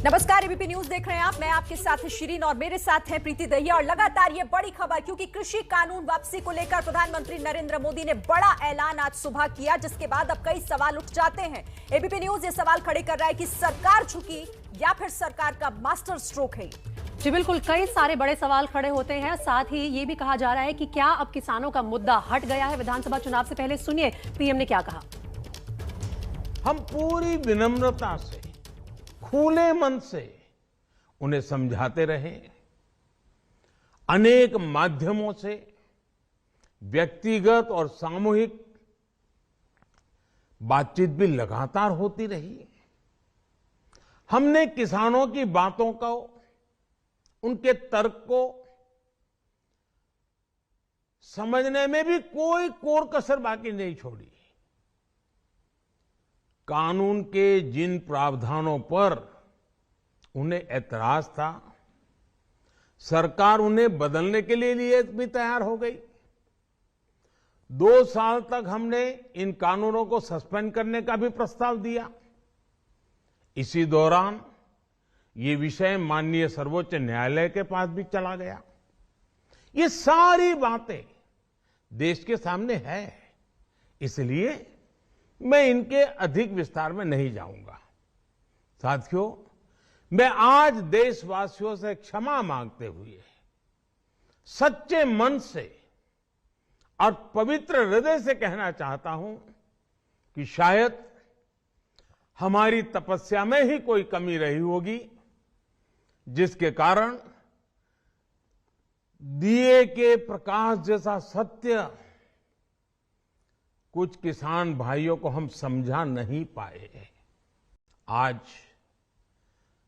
नमस्कार, ABP news देख रहे हैं आप। मैं आपके साथ शिरीन और मेरे साथ हैं प्रीति दहिया। और लगातार ये बड़ी खबर, क्योंकि कृषि कानून वापसी को लेकर प्रधानमंत्री नरेंद्र मोदी ने बड़ा ऐलान आज सुबह किया, जिसके बाद अब कई सवाल उठ जाते हैं। एबीपी न्यूज ये सवाल खड़े कर रहा है कि सरकार झुकी या फिर सरकार का मास्टर स्ट्रोक है। जी बिल्कुल, कई सारे बड़े सवाल खड़े होते हैं। साथ ही ये भी कहा जा रहा है कि क्या अब किसानों का मुद्दा हट गया है। विधानसभा चुनाव से पहले सुनिए पीएम ने क्या कहा। हम पूरी विनम्रता से, खुले मन से उन्हें समझाते रहे। अनेक माध्यमों से व्यक्तिगत और सामूहिक बातचीत भी लगातार होती रही। हमने किसानों की बातों को, उनके तर्क को समझने में भी कोई कोर कसर बाकी नहीं छोड़ी। कानून के जिन प्रावधानों पर उन्हें ऐतराज था, सरकार उन्हें बदलने के लिए भी तैयार हो गई। 2 साल तक हमने इन कानूनों को सस्पेंड करने का भी प्रस्ताव दिया। इसी दौरान ये विषय माननीय सर्वोच्च न्यायालय के पास भी चला गया। ये सारी बातें देश के सामने है, इसलिए मैं इनके अधिक विस्तार में नहीं जाऊंगा। साथियों, मैं आज देशवासियों से क्षमा मांगते हुए सच्चे मन से और पवित्र हृदय से कहना चाहता हूं कि शायद हमारी तपस्या में ही कोई कमी रही होगी, जिसके कारण दिए के प्रकाश जैसा सत्य कुछ किसान भाइयों को हम समझा नहीं पाए। आज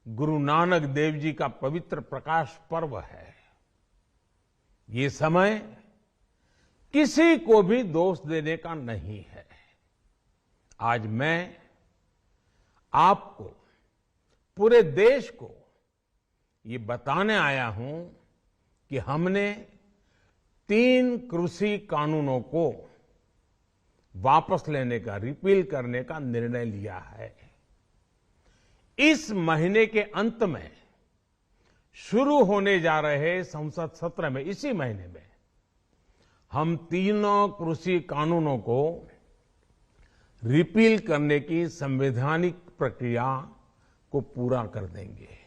गुरु नानक देव जी का पवित्र प्रकाश पर्व है। ये समय किसी को भी दोष देने का नहीं है। आज मैं आपको, पूरे देश को ये बताने आया हूं कि हमने 3 कृषि कानूनों को वापस लेने का, रिपील करने का निर्णय लिया है। इस महीने के अंत में शुरू होने जा रहे संसद सत्र में, इसी महीने में, हम 3 कृषि कानूनों को रिपील करने की संवैधानिक प्रक्रिया को पूरा कर देंगे।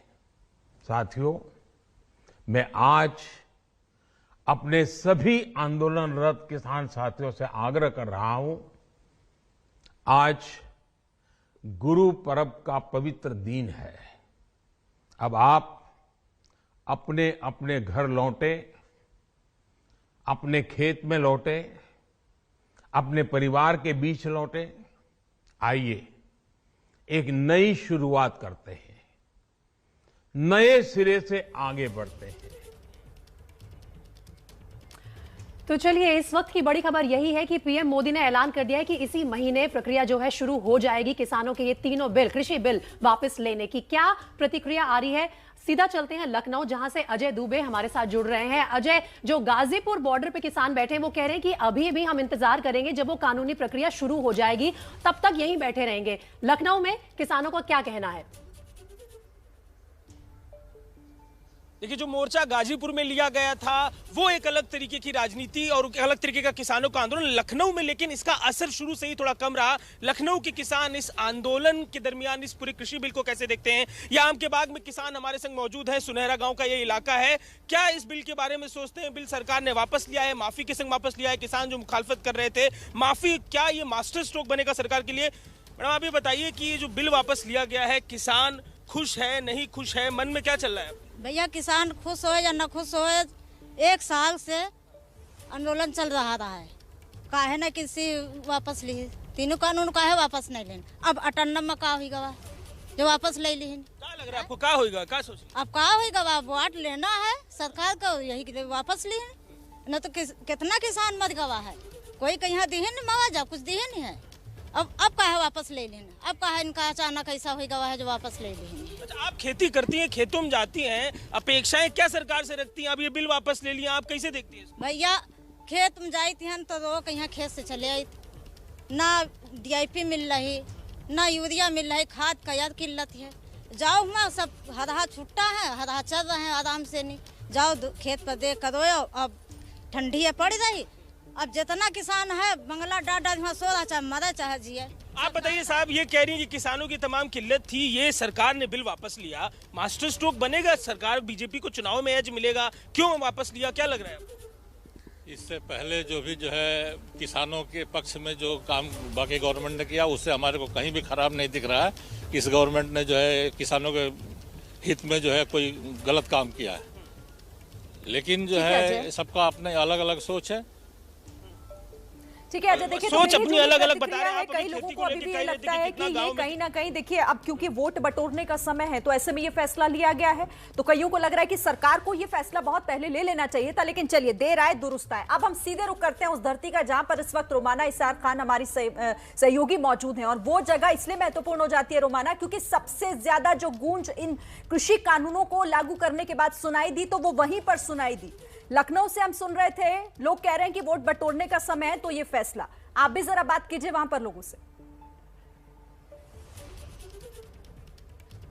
साथियों, मैं आज अपने सभी आंदोलनरत किसान साथियों से आग्रह कर रहा हूं। आज गुरु पर्व का पवित्र दिन है। अब आप अपने अपने घर लौटे, अपने खेत में लौटे, अपने परिवार के बीच लौटे। आइए एक नई शुरुआत करते हैं, नए सिरे से आगे बढ़ते हैं। तो चलिए, इस वक्त की बड़ी खबर यही है कि पीएम मोदी ने ऐलान कर दिया है कि इसी महीने प्रक्रिया जो है शुरू हो जाएगी किसानों के ये 3 बिल, कृषि बिल वापस लेने की। क्या प्रतिक्रिया आ रही है, सीधा चलते हैं लखनऊ, जहां से अजय दुबे हमारे साथ जुड़ रहे हैं। अजय, जो गाजीपुर बॉर्डर पे किसान बैठे हैं वो कह रहे हैं कि अभी भी हम इंतजार करेंगे, जब वो कानूनी प्रक्रिया शुरू हो जाएगी तब तक यहीं बैठे रहेंगे। लखनऊ में किसानों का क्या कहना है? देखिए, जो मोर्चा गाजीपुर में लिया गया था वो एक अलग तरीके की राजनीति और एक अलग तरीके का किसानों का आंदोलन लखनऊ में, लेकिन इसका असर शुरू से ही थोड़ा कम रहा। लखनऊ के किसान इस आंदोलन के दरमियान इस पूरे कृषि बिल को कैसे देखते हैं? या आम के बाग में किसान हमारे संग मौजूद है। सुनहरा गांव का ये इलाका है। क्या इस बिल के बारे में सोचते हैं? बिल सरकार ने वापस लिया है, माफी के संग वापस लिया है। किसान जो मुखालफत कर रहे थे माफी, क्या ये मास्टर स्ट्रोक बनेगा सरकार के लिए? मैडम, आप ये बताइए कि ये जो बिल वापस लिया गया है, किसान खुश है, नहीं खुश है, मन में क्या चल रहा है? भैया, किसान खुश हो या न खुश हो, 1 साल से आंदोलन चल रहा है। काहे न किसी वापस ली, 3 कानून काहे वापस नहीं लेना। अब 98 में का होगा जो वापस ले ली। क्या लग रहा है आपको, क्या होगा, क्या सोच? अब का होगा, वोट लेना है सरकार को, यही वापस ली है। न तो कितना किसान मत गवा है, कोई कहीं दी है न मुआवजा, कुछ दी है नहीं है। अब काहे वापस ले लेना, अब काहे इनका अचानक ऐसा हो गया है जो वापस ले लेना। अच्छा, आप खेती करती हैं, खेतों में जाती हैं, अपेक्षाएं क्या सरकार से रखती हैं? अब ये बिल वापस ले लिया, आप कैसे देखती हैं? भैया, खेत में जाई थी तो रोक यहाँ खेत से चले आई, ना DIP मिल रही, ना यूरिया मिल रही, खाद का याद किल्लत है। जाओ हुआ सब हदा छुट्टा है, हदा चल रहे हैं आराम से नहीं। जाओ खेत पर देख कर अब ठंडी है पड़ रही। अब जितना किसान है बंगला डाटा सो रहा, चाहे मरे चाहे जिए। आप बताइए साहब, ये कह रही है कि किसानों की तमाम किल्लत थी, ये सरकार ने बिल वापस लिया, मास्टर स्ट्रोक बनेगा सरकार, बीजेपी को चुनाव में एज मिलेगा, क्यों वापस लिया, क्या लग रहा है आपको? इससे पहले जो भी जो है किसानों के पक्ष में जो काम बाकी गवर्नमेंट ने किया उससे हमारे को कहीं भी खराब नहीं दिख रहा है। इस गवर्नमेंट ने जो है किसानों के हित में जो है कोई गलत काम किया है, लेकिन जो है सबका अपने अलग अलग सोच है। ठीक है अजय, देखिए सोच अपनी अलग अलग बता रहे हैं। कई लोगों को अभी भी ये लगता है कि ये कहीं ना कहीं देखिए अब क्योंकि वोट बटोरने का समय है तो ऐसे में ये फैसला लिया गया है, तो कईयों को लग रहा है कि सरकार को ये फैसला बहुत पहले ले लेना चाहिए था, लेकिन चलिए देर आए दुरुस्त आए। अब हम सीधे रुक करते हैं उस धरती का जहां पर इस वक्त रोमाना इसार खान हमारी सहयोगी मौजूद है, और वो जगह इसलिए महत्वपूर्ण हो जाती है रोमाना क्योंकि सबसे ज्यादा जो गूंज इन कृषि कानूनों को लागू करने के बाद सुनाई दी तो वो वहीं पर सुनाई दी। लखनऊ से हम सुन रहे थे, लोग कह रहे हैं कि वोट बटोरने का समय है तो ये फैसला। आप भी जरा बात कीजिए वहां पर लोगों से।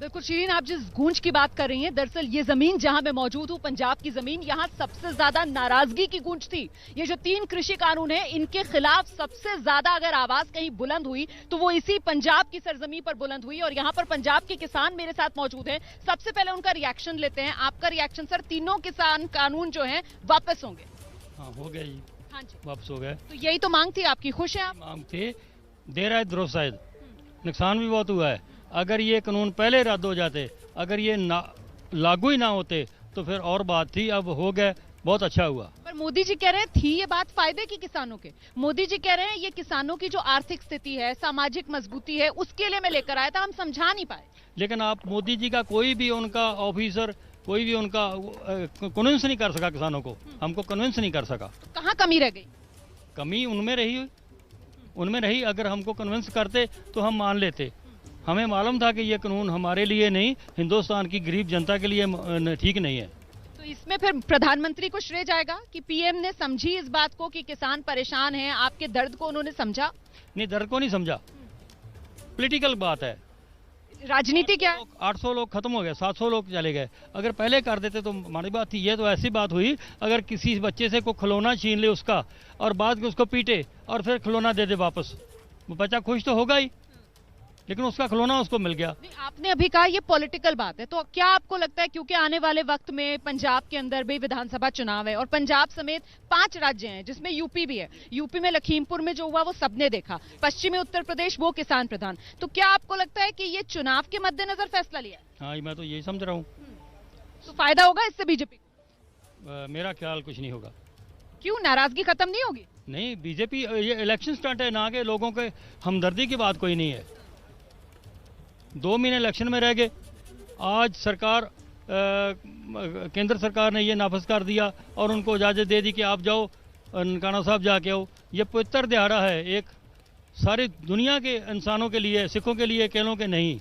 बिल्कुल शिरीन, आप जिस गूंज की बात कर रही हैं, दरअसल ये जमीन जहां मैं मौजूद हूं, पंजाब की जमीन, यहां सबसे ज्यादा नाराजगी की गूंज थी। ये जो 3 कृषि कानून है इनके खिलाफ सबसे ज्यादा अगर आवाज कहीं बुलंद हुई तो वो इसी पंजाब की सरजमी पर बुलंद हुई, और यहाँ पर पंजाब के किसान मेरे साथ मौजूद हैं। सबसे पहले उनका रिएक्शन लेते हैं। आपका रिएक्शन सर, तीनों किसान कानून जो है वापस होंगे? हाँ हो गया जी, हाँ जी वापस हो गए। तो यही तो मांग थी आपकी, खुश हैं आप? मांग थी, देर आए दुरुस्त आए। नुकसान भी बहुत हुआ है। अगर ये कानून पहले रद्द हो जाते, अगर ये लागू ही ना होते तो फिर और बात थी। अब हो गए, बहुत अच्छा हुआ। पर मोदी जी कह रहे हैं थी ये बात फायदे की किसानों के। मोदी जी कह रहे हैं ये किसानों की जो आर्थिक स्थिति है, सामाजिक मजबूती है, उसके लिए मैं लेकर आया था, हम समझा नहीं पाए। लेकिन आप मोदी जी का कोई भी उनका ऑफिसर, कोई भी उनका कन्विंस नहीं कर सका किसानों को, हमको कन्विंस नहीं कर सका। कहाँ कमी रह गई? कमी उनमें रही। अगर हमको कन्विंस करते तो हम मान लेते। हमें मालूम था कि ये कानून हमारे लिए नहीं, हिंदुस्तान की गरीब जनता के लिए ठीक नहीं है। तो इसमें फिर प्रधानमंत्री को श्रेय जाएगा कि पीएम ने समझी इस बात को कि किसान परेशान हैं, आपके दर्द को उन्होंने समझा? नहीं, दर्द को नहीं समझा। पॉलिटिकल बात है, राजनीति क्या है? 800 लोग खत्म हो गए, 700 लोग चले गए। अगर पहले कर देते तो हमारी बात थी। ये तो ऐसी बात हुई, अगर किसी बच्चे से कोई खिलौना छीन ले उसका और बाद में उसको पीटे और फिर खिलौना दे दे वापस, वो बच्चा खुश तो होगा ही, लेकिन उसका खिलौना उसको मिल गया। नहीं, आपने अभी कहा ये पॉलिटिकल बात है, तो क्या आपको लगता है क्योंकि आने वाले वक्त में पंजाब के अंदर भी विधानसभा चुनाव है और पंजाब समेत 5 राज्य हैं जिसमें यूपी भी है, यूपी में लखीमपुर में जो हुआ वो सबने देखा, पश्चिमी उत्तर प्रदेश वो किसान प्रधान, तो क्या आपको लगता है कि ये चुनाव के मद्देनजर फैसला लिया है? हाँ, मैं तो यही समझ रहा हूँ। तो फायदा होगा इससे बीजेपी को? मेरा ख्याल कुछ नहीं होगा। क्यों, नाराजगी खत्म नहीं होगी? नहीं, बीजेपी, ये इलेक्शन स्टार्ट है ना, के लोगों के हमदर्दी की बात कोई नहीं है। 2 महीने इलेक्शन में रह गए। आज सरकार, केंद्र सरकार ने ये नाफज कर दिया और उनको इजाज़त दे दी कि आप जाओ ननकाना साहब जाके आओ। ये पवित्र दिहाड़ा है एक सारी दुनिया के इंसानों के लिए, सिखों के लिए, अकेलों के नहीं,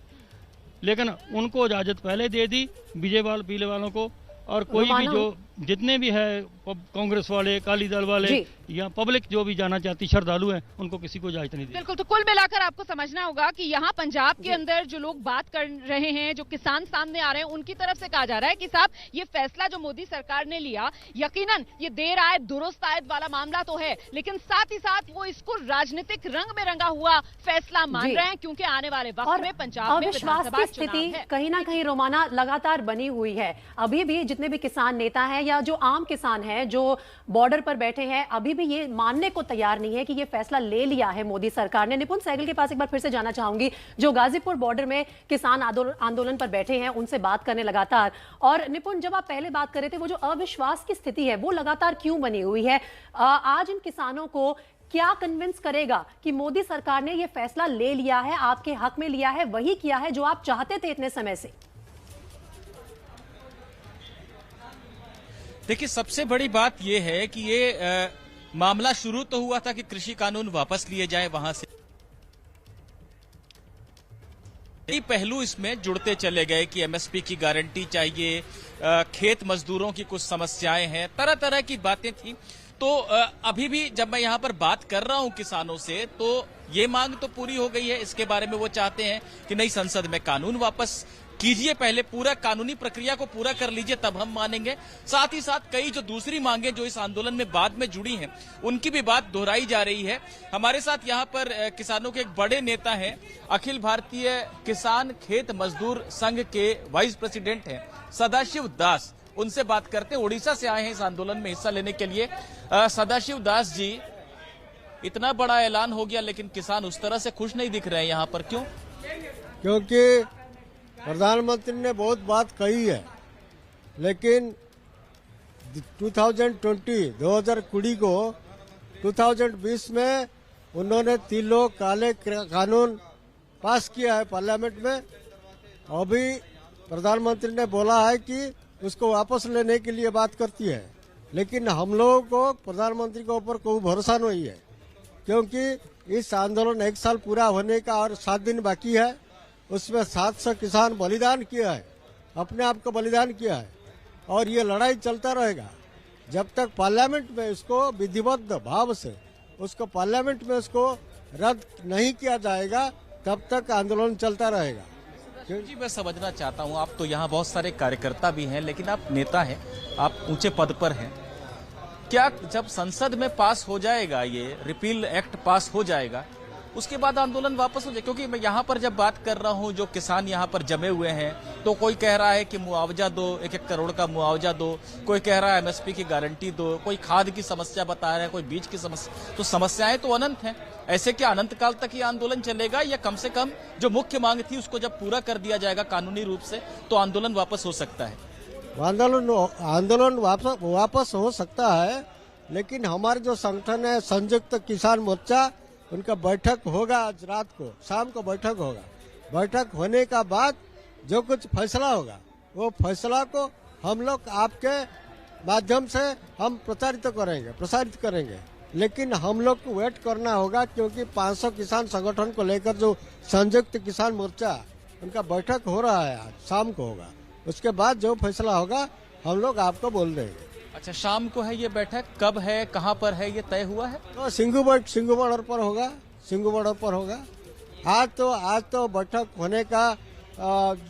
लेकिन उनको इजाज़त पहले दे दी विजय पीले वालों को। और कोई भी जो जितने भी है कांग्रेस वाले, अकाली दल वाले या पब्लिक जो भी जाना चाहती श्रद्धालु हैं, उनको किसी को इजाजत नहीं दी। बिल्कुल, तो कुल मिलाकर आपको समझना होगा कि यहाँ पंजाब के अंदर जो लोग बात कर रहे हैं, जो किसान सामने आ रहे हैं, उनकी तरफ से कहा जा रहा है कि साहब ये फैसला जो मोदी सरकार ने लिया, यकीनन ये देर आए दुरुस्त आयत वाला मामला तो है, लेकिन साथ ही साथ वो इसको राजनीतिक रंग में रंगा हुआ फैसला मान रहे हैं, क्योंकि आने वाले वक्त में पंजाब में विधानसभा स्थिति कहीं ना कहीं रोमाना लगातार बनी हुई है। अभी भी जितने भी किसान नेता हैं या जो आम किसान हैं जो बॉर्डर पर बैठे हैं, अभी भी ये मानने को तैयार नहीं है कि ये फैसला ले लिया है मोदी सरकार ने। निपुण सहगल के पास एक बार फिर से जाना चाहूंगी, जो गाजीपुर बॉर्डर में किसान आंदोलन पर बैठे हैं, उनसे बात करने लगातार। और निपुण, जब आप पहले बात कर रहे थे, वो जो अविश्वास की स्थिति है वो लगातार क्यों बनी हुई है? आज इन किसानों को क्या कन्विंस करेगा कि मोदी सरकार ने यह फैसला ले लिया है, आपके हक में लिया है, वही किया है जो आप चाहते थे इतने समय से? देखिए, सबसे बड़ी बात यह है कि ये मामला शुरू तो हुआ था कि कृषि कानून वापस लिए जाए, वहां से कई पहलू इसमें जुड़ते चले गए कि एमएसपी की गारंटी चाहिए, खेत मजदूरों की कुछ समस्याएं हैं, तरह तरह की बातें थी। तो अभी भी जब मैं यहाँ पर बात कर रहा हूँ किसानों से, तो ये मांग तो पूरी हो गई है। इसके बारे में वो चाहते हैं कि नई संसद में कानून वापस कीजिए, पहले पूरा कानूनी प्रक्रिया को पूरा कर लीजिए, तब हम मानेंगे। साथ ही साथ कई जो दूसरी मांगे जो इस आंदोलन में बाद में जुड़ी हैं, उनकी भी बात दोहराई जा रही है। हमारे साथ यहाँ पर किसानों के एक बड़े नेता हैं, अखिल भारतीय किसान खेत मजदूर संघ के वाइस प्रेसिडेंट हैं सदाशिव दास। उनसे बात करते हैं, उड़ीसा से आए हैं इस आंदोलन में हिस्सा लेने के लिए। सदाशिव दास जी, इतना बड़ा ऐलान हो गया लेकिन किसान उस तरह से खुश नहीं दिख रहे हैं यहाँ पर, क्यों? क्योंकि प्रधानमंत्री ने बहुत बात कही है, लेकिन 2020 को 2020 में उन्होंने तीनों काले कानून पास किया है पार्लियामेंट में। अभी प्रधानमंत्री ने बोला है कि उसको वापस लेने के लिए बात करती है, लेकिन हम लोगों को प्रधानमंत्री के ऊपर कोई भरोसा नहीं है, क्योंकि इस आंदोलन 1 साल पूरा होने का और 7 दिन बाकी है। उसमें 700 किसान बलिदान किया है, अपने आप को बलिदान किया है, और ये लड़ाई चलता रहेगा जब तक पार्लियामेंट में इसको विधिवत भाव से उसको पार्लियामेंट में उसको रद्द नहीं किया जाएगा, तब तक आंदोलन चलता रहेगा। जी, मैं समझना चाहता हूँ, आप तो यहाँ बहुत सारे कार्यकर्ता भी हैं, लेकिन आप नेता हैं, आप ऊंचे पद पर हैं। क्या जब संसद में पास हो जाएगा, ये रिपील एक्ट पास हो जाएगा, उसके बाद आंदोलन वापस हो जाए? क्योंकि मैं यहाँ पर जब बात कर रहा हूँ, जो किसान यहाँ पर जमे हुए हैं, तो कोई कह रहा है कि मुआवजा दो, 1-1 करोड़ का मुआवजा दो, कोई कह रहा है एमएसपी की गारंटी दो, कोई खाद की समस्या बता रहा है, कोई बीज की समस्या। तो समस्याएं तो अनंत हैं। ऐसे क्या अनंत काल तक ये आंदोलन चलेगा, या कम से कम जो मुख्य मांग थी उसको जब पूरा कर दिया जाएगा कानूनी रूप से, तो आंदोलन वापस हो सकता है? आंदोलन वापस हो सकता है, लेकिन हमारे जो संगठन है संयुक्त किसान मोर्चा, उनका बैठक होगा आज रात को, शाम को बैठक होगा। बैठक होने का बाद जो कुछ फैसला होगा, वो फैसला को हम लोग आपके माध्यम से हम प्रसारित करेंगे। लेकिन हम लोग को वेट करना होगा, क्योंकि 500 किसान संगठन को लेकर जो संयुक्त किसान मोर्चा, उनका बैठक हो रहा है, आज शाम को होगा। उसके बाद जो फैसला होगा हम लोग आपको बोल देंगे। अच्छा, शाम को है ये बैठक, कब है, कहाँ पर है, ये तय हुआ है? तो सिंगू बॉर्डर पर होगा। आज तो बैठक होने का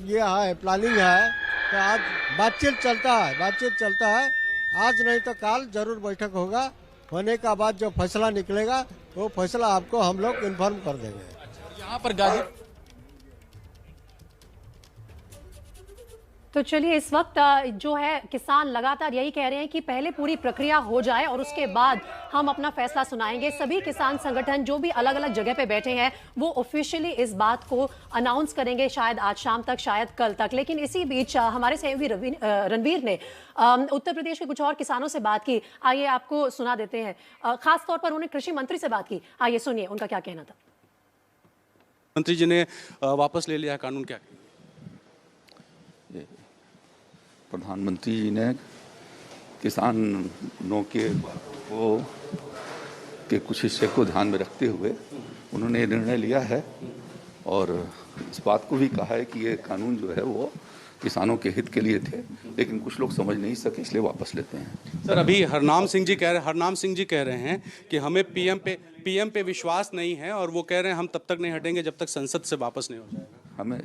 ये है, प्लानिंग है। तो आज बातचीत चलता है। आज नहीं तो कल जरूर बैठक होगा। होने का बाद जो फैसला निकलेगा, वो फैसला आपको हम लोग इन्फॉर्म कर देंगे। यहाँ पर गाजी, तो चलिए, इस वक्त जो है किसान लगातार यही कह रहे हैं कि पहले पूरी प्रक्रिया हो जाए और उसके बाद हम अपना फैसला सुनाएंगे। सभी किसान संगठन जो भी अलग अलग जगह पे बैठे हैं, वो ऑफिशियली इस बात को अनाउंस करेंगे, शायद आज शाम तक, शायद कल तक। लेकिन इसी बीच हमारे सहयोगी रणवीर ने उत्तर प्रदेश के कुछ और किसानों से बात की। आइए आपको सुना देते हैं। खास तौर पर उन्होंने कृषि मंत्री से बात की। आइए सुनिए उनका क्या कहना था। मंत्री जी ने वापस ले लिया कानून, क्या? प्रधानमंत्री जी ने किसानों के कुछ हिस्से को ध्यान में रखते हुए उन्होंने निर्णय लिया है, और इस बात को भी कहा है कि ये कानून जो है वो किसानों के हित के लिए थे, लेकिन कुछ लोग समझ नहीं सके, इसलिए वापस लेते हैं। सर, अभी हरनाम सिंह जी कह रहे हैं कि हमें पीएम पे विश्वास नहीं है, और वो कह रहे हैं हम तब तक नहीं हटेंगे जब तक संसद से वापस नहीं हो जाएगा। हमें,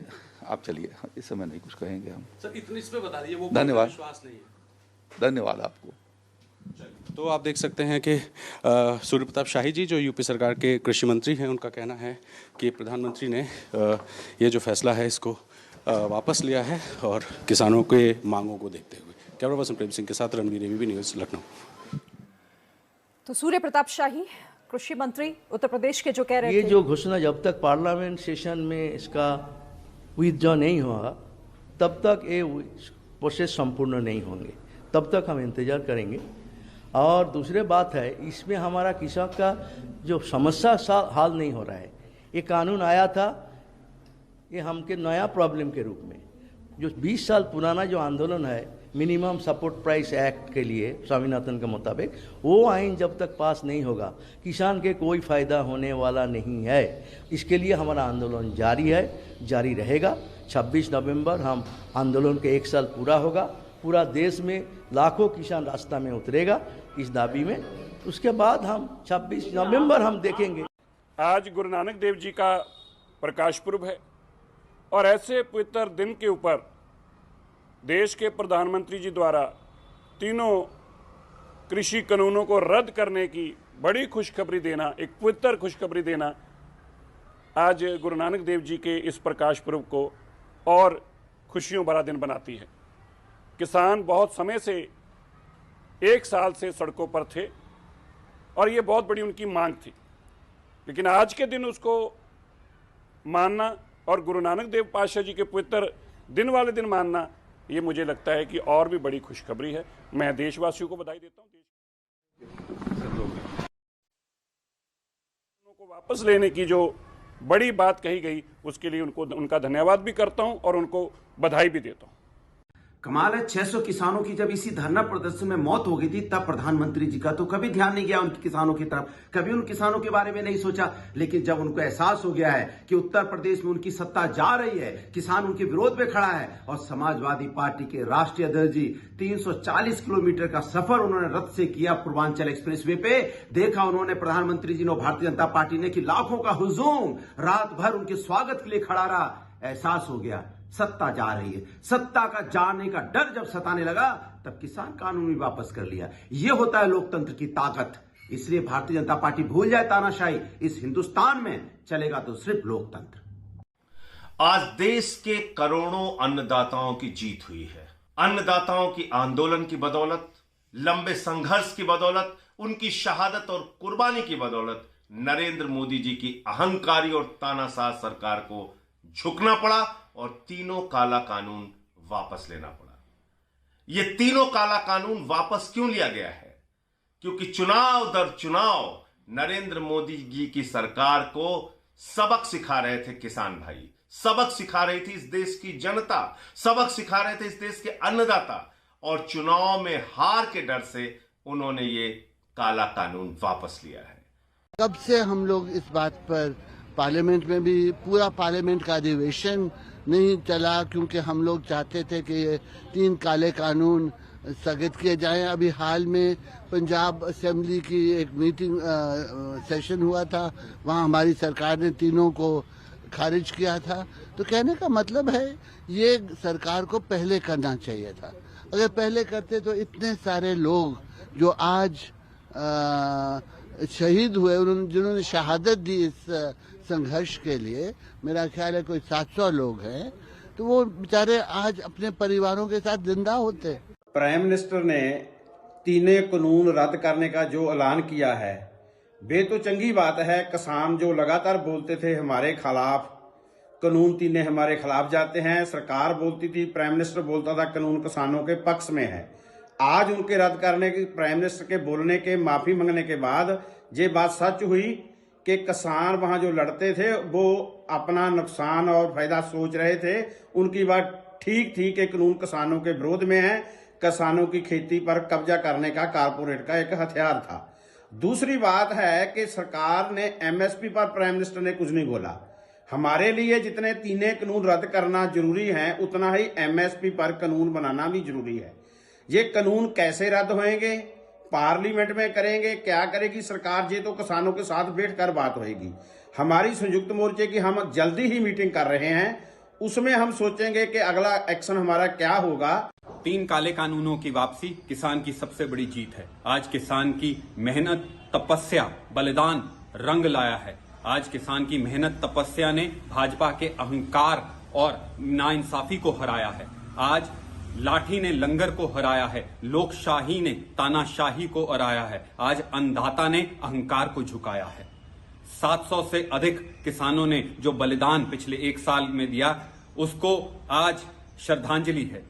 आप चलिए, इस समय नहीं कुछ कहेंगे हम। सर, इतने इस पे बता दीजिए, वो धन्यवाद, विश्वास नहीं है। धन्यवाद आपको। तो आप देख सकते हैं कि सूर्य प्रताप शाही जी, जो यूपी सरकार के कृषि मंत्री हैं, उनका कहना है कि प्रधानमंत्री ने ये जो फैसला है इसको वापस लिया है, और किसानों के मांगों को देखते हुए। कैमरा पर्सन प्रेम सिंह के साथ रणवीर, एबीपी न्यूज़, लखनऊ। तो सूर्य प्रताप शाही, कृषि मंत्री उत्तर प्रदेश के, जो कह रहे थे, ये जो घोषणा जब तक पार्लियामेंट सेशन में इसका विथड्रॉ नहीं होगा, तब तक ये प्रोसेस संपूर्ण नहीं होंगे, तब तक हम इंतजार करेंगे। और दूसरी बात है, इसमें हमारा किसान का जो समस्या हाल नहीं हो रहा है। ये कानून आया था, ये हमके नया प्रॉब्लम के रूप में, जो 20 साल पुराना जो आंदोलन है मिनिमम सपोर्ट प्राइस एक्ट के लिए स्वामीनाथन के मुताबिक, वो आइन जब तक पास नहीं होगा, किसान के कोई फ़ायदा होने वाला नहीं है। इसके लिए हमारा आंदोलन जारी है, जारी रहेगा। 26 नवंबर हम आंदोलन के 1 साल पूरा होगा। पूरा देश में लाखों किसान रास्ता में उतरेगा इस दाबी में। उसके बाद हम 26 नवंबर हम देखेंगे। आज गुरु नानक देव जी का प्रकाश पुर्ब है। और ऐसे पवित्र दिन के ऊपर देश के प्रधानमंत्री जी द्वारा तीनों कृषि कानूनों को रद्द करने की बड़ी खुशखबरी देना, एक पवित्र खुशखबरी देना, आज गुरु नानक देव जी के इस प्रकाश पर्व को और खुशियों भरा दिन बनाती है। किसान बहुत समय से, 1 साल से सड़कों पर थे और ये बहुत बड़ी उनकी मांग थी, लेकिन आज के दिन उसको मानना और गुरु नानक देव पातशाह जी के पवित्र दिन वाले दिन मानना, ये मुझे लगता है कि और भी बड़ी खुशखबरी है। मैं देशवासियों को बधाई देता हूँ। को वापस लेने की जो बड़ी बात कही गई उसके लिए उनका धन्यवाद भी करता हूँ और उनको बधाई भी देता हूँ। कमाल है, 600 किसानों की जब इसी धरना प्रदर्शन में मौत हो गई थी तब प्रधानमंत्री जी का तो कभी ध्यान नहीं गया उनके किसानों की तरफ, कभी उन किसानों के बारे में नहीं सोचा। लेकिन जब उनको एहसास हो गया है कि उत्तर प्रदेश में उनकी सत्ता जा रही है, किसान उनके विरोध में खड़ा है और समाजवादी पार्टी के राष्ट्रीय अध्यक्ष जी 340 किलोमीटर का सफर उन्होंने रथ से किया पूर्वांचल एक्सप्रेसवे पे, देखा उन्होंने प्रधानमंत्री जी ने, भारतीय जनता पार्टी ने कि लाखों का हुजूम रात भर उनके स्वागत के लिए खड़ा रहा। एहसास हो गया सत्ता जा रही है। सत्ता का जाने का डर जब सताने लगा तब किसान कानून भी वापस कर लिया। यह होता है लोकतंत्र की ताकत। इसलिए भारतीय जनता पार्टी भूल जाए तानाशाही, इस हिंदुस्तान में चलेगा तो सिर्फ लोकतंत्र। आज देश के करोड़ों अन्नदाताओं की जीत हुई है। अन्नदाताओं की आंदोलन की बदौलत, लंबे संघर्ष की बदौलत, उनकी शहादत और कुर्बानी की बदौलत नरेंद्र मोदी जी की अहंकारी और तानाशाह सरकार को झुकना पड़ा और तीनों काला कानून वापस लेना पड़ा। ये तीनों काला कानून वापस क्यों लिया गया है? क्योंकि चुनाव दर चुनाव नरेंद्र मोदी जी की सरकार को सबक सिखा रहे थे किसान भाई, सबक सिखा रही थी इस देश की जनता, सबक सिखा रहे थे इस देश के अन्नदाता, और चुनाव में हार के डर से उन्होंने ये काला कानून वापस लिया है। कब से हम लोग इस बात पर, पार्लियामेंट में भी पूरा पार्लियामेंट का अधिवेशन नहीं चला क्योंकि हम लोग चाहते थे कि ये 3 काले कानून स्थगित किए जाएं। अभी हाल में पंजाब असेंबली की एक मीटिंग सेशन हुआ था, वहां हमारी सरकार ने तीनों को खारिज किया था। तो कहने का मतलब है ये सरकार को पहले करना चाहिए था। अगर पहले करते तो इतने सारे लोग जो आज शहीद हुए, जिन्होंने शहादत दी इस संघर्ष के लिए, मेरा ख्याल है कोई 700 लोग हैं, तो वो बेचारे आज अपने परिवारों के साथ जिंदा होते। प्राइम मिनिस्टर ने तीनों कानून रद्द करने का जो ऐलान किया है, वे तो चंगी बात है। किसान जो लगातार बोलते थे हमारे खिलाफ, कानून तीनों हमारे खिलाफ जाते हैं, सरकार बोलती थी, प्राइम मिनिस्टर बोलता था कानून किसानों के पक्ष में है। आज उनके रद्द करने की, प्राइम मिनिस्टर के बोलने के, माफी मांगने के बाद ये बात सच हुई कि किसान वहां जो लड़ते थे वो अपना नुकसान और फायदा सोच रहे थे। उनकी बात ठीक थी कि कानून किसानों के विरोध में है, किसानों की खेती पर कब्जा करने का कारपोरेट का एक हथियार था। दूसरी बात है कि सरकार ने एमएसपी पर प्राइम मिनिस्टर ने कुछ नहीं बोला। हमारे लिए जितने तीनों कानून रद्द करना जरूरी है, उतना ही एमएसपी पर कानून बनाना भी जरूरी है। ये कानून कैसे रद्द होंगे, पार्लियामेंट में करेंगे, क्या करेगी सरकार, ये तो किसानों के साथ बैठकर बात होगी। हमारी संयुक्त मोर्चे की हम जल्दी ही मीटिंग कर रहे हैं, उसमें हम सोचेंगे कि अगला एक्शन हमारा क्या होगा। 3 काले कानूनों की वापसी किसान की सबसे बड़ी जीत है। आज किसान की मेहनत, तपस्या, बलिदान रंग लाया है। आज किसान की मेहनत, तपस्या ने भाजपा के अहंकार और नाइंसाफी को हराया है। आज लाठी ने लंगर को हराया है, लोकशाही ने तानाशाही को हराया है। आज अन्नदाता ने अहंकार को झुकाया है। 700 से अधिक किसानों ने जो बलिदान पिछले 1 साल में दिया, उसको आज श्रद्धांजलि है।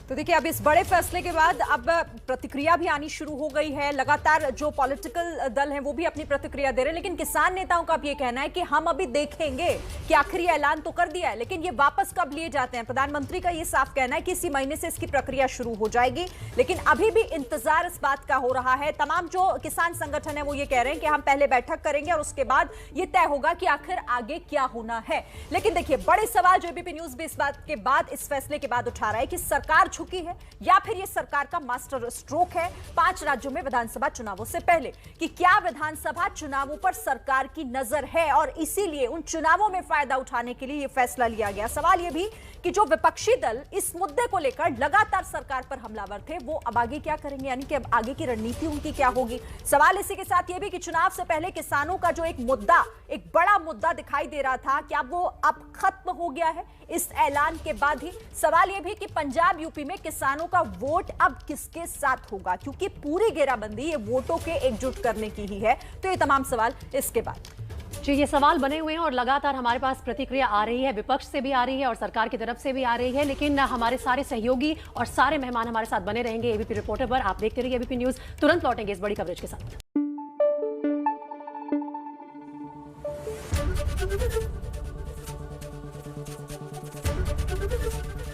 तो देखिए, अब इस बड़े फैसले के बाद अब प्रतिक्रिया भी आनी शुरू हो गई है। लगातार जो पॉलिटिकल दल हैं वो भी अपनी प्रतिक्रिया दे रहे हैं, लेकिन किसान नेताओं का अब ये कहना है कि हम अभी देखेंगे कि आखिर ये ऐलान तो कर दिया है, लेकिन ये वापस कब लिए जाते हैं। प्रधानमंत्री का ये साफ कहना है कि इसी महीने से इसकी प्रक्रिया शुरू हो जाएगी, लेकिन अभी भी इंतजार इस बात का हो रहा है। तमाम जो किसान संगठन है वो ये कह रहे हैं कि हम पहले बैठक करेंगे और उसके बाद ये तय होगा कि आखिर आगे क्या होना है। लेकिन देखिए, बड़े सवाल जो एबीपी न्यूज भी इस बात के बाद, इस फैसले के बाद उठा रहा है कि सरकार झुकी है या फिर यह सरकार का मास्टर स्ट्रोक है 5 राज्यों में विधानसभा चुनावों से पहले कि क्या विधानसभा चुनावों पर सरकार की नजर है और इसीलिए उन चुनावों में फायदा उठाने के लिए यह फैसला लिया गया। सवाल यह भी कि जो विपक्षी दल इस मुद्दे को लेकर लगातार सरकार पर हमलावर थे वो अब आगे क्या करेंगे, यानी कि अब आगे की रणनीति उनकी क्या होगी। सवाल इसी के साथ यह भी कि चुनाव से पहले किसानों का जो एक मुद्दा, एक बड़ा मुद्दा दिखाई दे रहा था, क्या वो अब खत्म हो गया है इस ऐलान के बाद ही। सवाल यह भी कि पंजाब यूपी में किसानों का वोट अब किसके साथ होगा, क्योंकि पूरी घेराबंदी ये वोटों के एकजुट करने की ही है। तो ये तमाम सवाल इसके बाद जी, ये सवाल बने हुए हैं और लगातार हमारे पास प्रतिक्रिया आ रही है, विपक्ष से भी आ रही है और सरकार की तरफ से भी आ रही है। लेकिन हमारे सारे सहयोगी और सारे मेहमान हमारे साथ बने रहेंगे एबीपी रिपोर्टर पर। आप देखते रहिए एबीपी न्यूज, तुरंत लौटेंगे इस बड़ी कवरेज के साथ।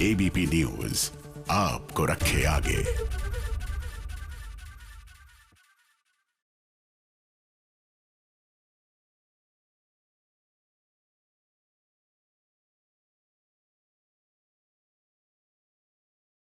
एबीपी न्यूज आपको रखे आगे।